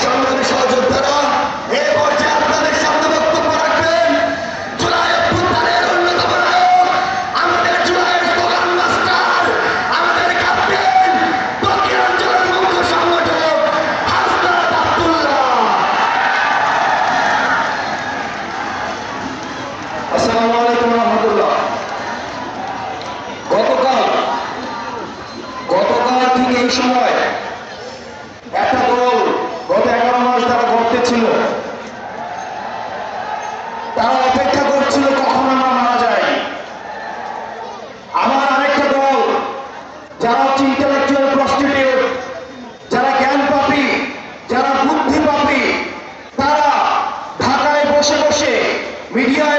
সংগ্রামী সহযোদ্ধারা, এ পর্যায়ে আপনাদের সামনে বক্তব্য রাখবেন জুলাই অভ্যুত্থানের অন্যতম নায়ক, আমাদের জুলাইয়ের স্লোগান মাস্টার, আমাদের ক্যাপ্টেন, দক্ষিণাঞ্চলের মুখ্য সংগঠক হাসনাত আব্দুল্লাহ। আসসালামু আলাইকুম রহমতুল্লাহ। গতকাল ঠিক এই সময় একটা দল গত 11 মাস তারা গড়তে ছিল, তারা অপেক্ষা করছিল কখন আমরা মারা যাই। আমার আরেকটা দল যারা হচ্ছে ইন্টেলেকচুয়াল প্রস্টিটিউট, যারা জ্ঞান পাপী, যারা বুদ্ধি পাপী, তারা ঢাকায় বসে বসে মিডিয়ায়